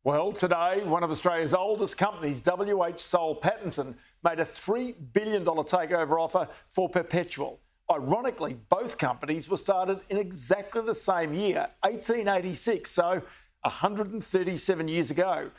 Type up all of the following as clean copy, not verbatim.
Well, today, one of Australia's oldest companies, Soul Pattinson, made a $3 billion takeover offer for Perpetual. Ironically, both companies were started in exactly the same year, 1886, so 137 years ago.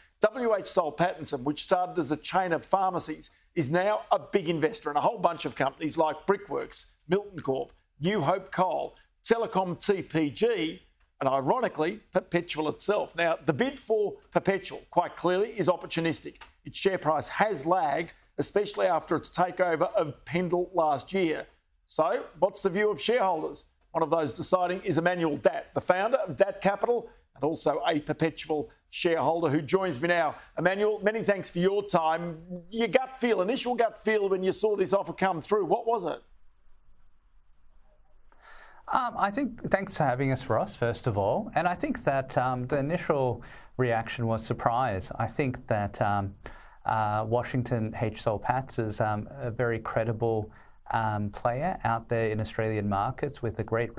Soul Pattinson, which started as a chain of pharmacies, is now a big investor in a whole bunch of companies like Brickworks, Milton Corp, New Hope Coal, Telecom TPG, and ironically, Perpetual itself. Now, the bid for Perpetual, quite clearly, is opportunistic. Its share price has lagged, especially after its takeover of Pendal last year. So, what's the view of shareholders? One of those deciding is Emanuel Datt, the founder of Datt Capital and also a Perpetual shareholder who joins me now. Emanuel, many thanks for your time. Your initial gut feel when you saw this offer come through, what was it? I think, thanks for having us, Ross, first of all. And I think that the initial reaction was surprise. I think that Washington H. Soul Patts is a very credible player out there in Australian markets with a great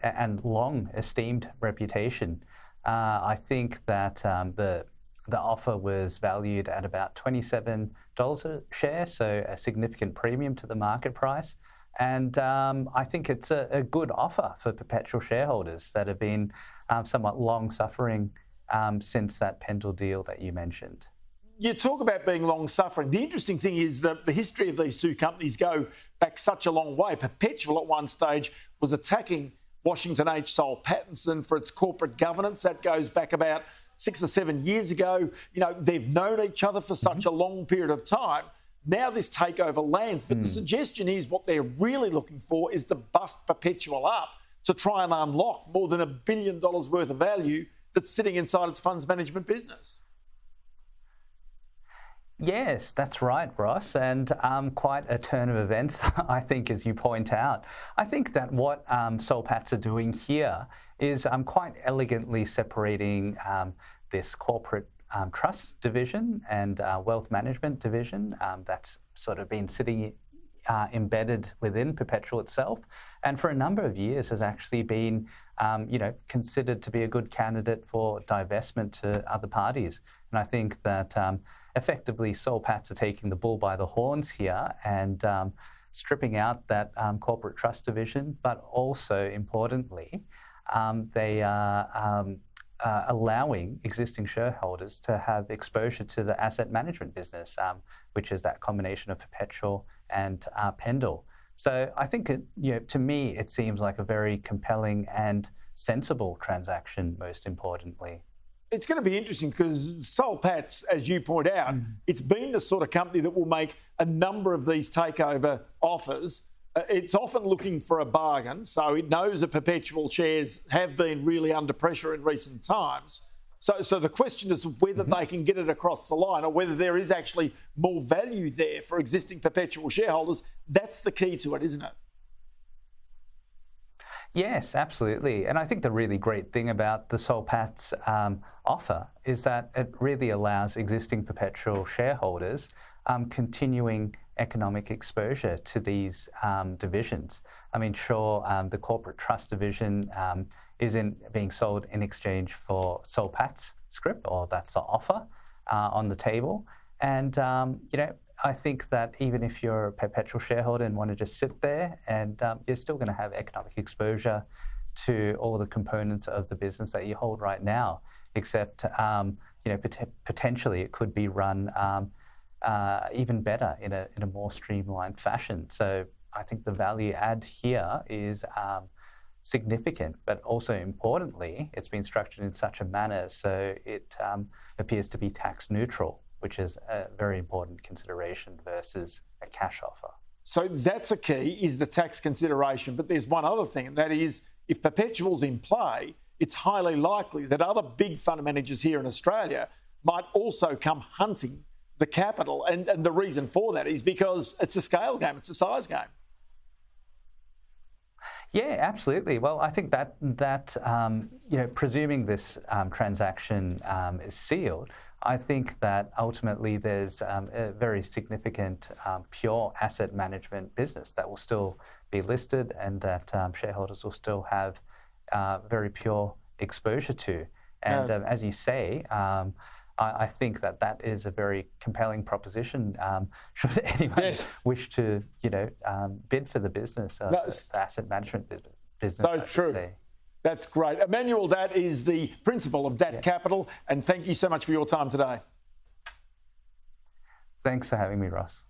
and long esteemed reputation. I think that the offer was valued at about $27 a share, so a significant premium to the market price. And I think it's a good offer for Perpetual shareholders that have been somewhat long-suffering since that Pendal deal that you mentioned. You talk about being long-suffering. The interesting thing is that the history of these two companies go back such a long way. Perpetual at one stage was attacking Washington H. Soul Pattinson for its corporate governance. That goes back about 6 or 7 years ago. You know, they've known each other for such a long period of time. Now this takeover lands, but the suggestion is what they're really looking for is to bust Perpetual up to try and unlock more than $1 billion worth of value that's sitting inside its funds management business. Yes, that's right, Ross, and quite a turn of events, I think, as you point out. I think that what Soul Patts are doing here is quite elegantly separating this corporate trust division and wealth management division that's sort of been sitting embedded within Perpetual itself, and for a number of years has actually been, considered to be a good candidate for divestment to other parties. And I think that effectively Soul Patts are taking the bull by the horns here and stripping out that corporate trust division, but also importantly, they are allowing existing shareholders to have exposure to the asset management business, which is that combination of Perpetual and Pendal. So I think, to me, it seems like a very compelling and sensible transaction, most importantly. It's going to be interesting because Soul Patts, as you point out, it's been the sort of company that will make a number of these takeover offers. It's often looking for a bargain, so it knows that Perpetual shares have been really under pressure in recent times. So the question is whether they can get it across the line or whether there is actually more value there for existing Perpetual shareholders. That's the key to it, isn't it? Yes, absolutely. And I think the really great thing about the Soul Patts offer is that it really allows existing Perpetual shareholders continuing economic exposure to these divisions. I mean, sure, the corporate trust division isn't being sold in exchange for Soul Patts scrip, or that's the offer on the table. And, I think that even if you're a Perpetual shareholder and want to just sit there, and you're still going to have economic exposure to all the components of the business that you hold right now, except, potentially it could be run even better in a more streamlined fashion. So I think the value add here is significant, but also importantly, it's been structured in such a manner so it appears to be tax neutral, which is a very important consideration versus a cash offer. So that's a key, is the tax consideration. But there's one other thing, and that is if Perpetual's in play, it's highly likely that other big fund managers here in Australia might also come hunting the capital. And the reason for that is because it's a scale game, it's a size game. Yeah, absolutely. Well, I think that presuming this transaction is sealed, I think that ultimately there's a very significant pure asset management business that will still be listed and that shareholders will still have very pure exposure to. And as you say, I think that is a very compelling proposition. Should anyone wish to, bid for the business, the asset management business? So true. That's great. Emanuel Datt is the principal of Datt Capital, and thank you so much for your time today. Thanks for having me, Ross.